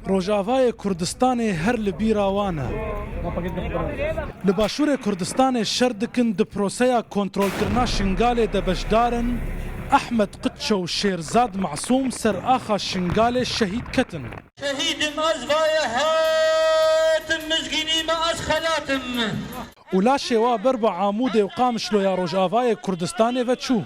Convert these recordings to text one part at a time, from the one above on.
روجاوای کوردستانی هر لبیراوانه لباشور کوردستانی شردکن د پروسیا کنترل کرنا شنگال د بشدارن احمد قدش و شیرزاد معصوم سر آخا شنگال شهید کتن شهید مزوای هاتم مزگینی ما از خلاتم ولا شوا بربع عامود و قامشلو یا روجاوای کوردستانی و چو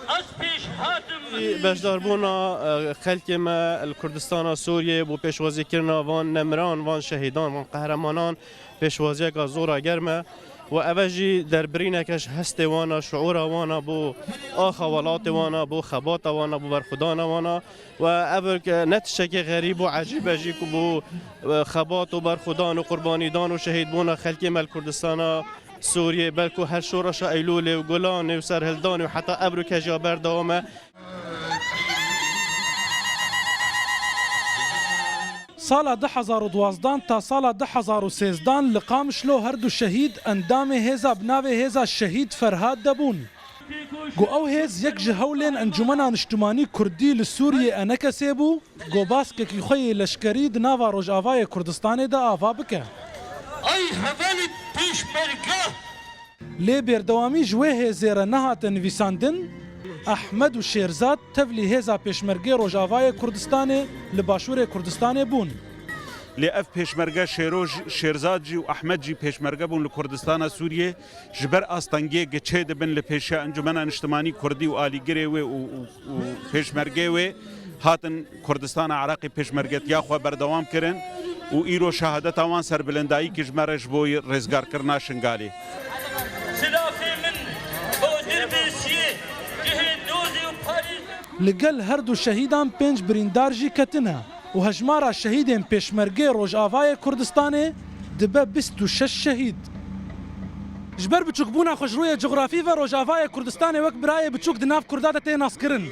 از پیش هاتم بشدار بونا خلق ما الكردستان سوریه بو پیشوازی کرنا وان نمران وان شهیدان وان قهرمانان پیشوازی که زورا گرمه و اوجی در برینکش هست وانا شعور وانا بو آخوالات وانا بو خبات وانا بو برخدان وانا و اول که نتشه که غریب و عجیب جی که بو خبات و برخدان و قربانیدان و شهید بونا خلقی مل کردستان سوریه بلکو هر شورش ایلول و گلان و سرهلدان و حتی ابرو کجا بردامه سالا 2012 تا سالا 2013 لقامشلو هردو شهید اندام هیزا بناوی هیزا شهید فرهاد دبون گو او هیز یک جهولین انجمن اجتماعی کردی لسوریه انکسی بو گو باسکه کی خوی لشکری دناوا روجاوای کردستان دا آوا بکه ای حوالی پیش برگه لی بردوامی جوه هیزیر نهات نویساندن احمد و شیرزاد تفلی هیزا پیشمرگی روجاوای کردستان لباشور کردستان بون لأف پیشمرگه شیرزاد جی و احمد جی پیشمرگه بون لکردستان سوریه جبر آستانگی گچه دبن لپیشه انجمن اجتماعی کردی و آلیگری و پیشمرگه و هاتن کردستان عراقی پیشمرگت یا خو بردوام کرن و ایرو شهادت آوان سر بلندایی که جمرش بوی رزگار کرنا شنگالی سلافی من او دربیسیه جهه دوزی و پاریز لگل هردو شهیدان پنج بریندار جی کتنه و هجمارا شهیدین پیشمرگی روجاوای کردستان دبه 26 شهید جبر بچوک بونا خوش روی جغرافی و روجاوای کردستان وک برای بچوک دناف کردات تی ناس کرن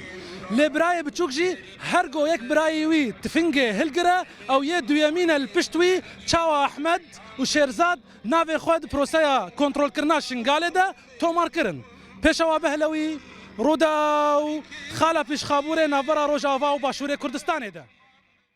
لی برای بچوک جی هر گو یک برای وی تفنگه هلگره او یه دویمین الپشتوی چاوا احمد و شیرزاد ناوی خود پروسیا کنترل کرنا شنگاله ده تومار کرن پیشوا بهلوی رودا و خالا پیش خابوره نافرا روجاوا و باشور کردستان ده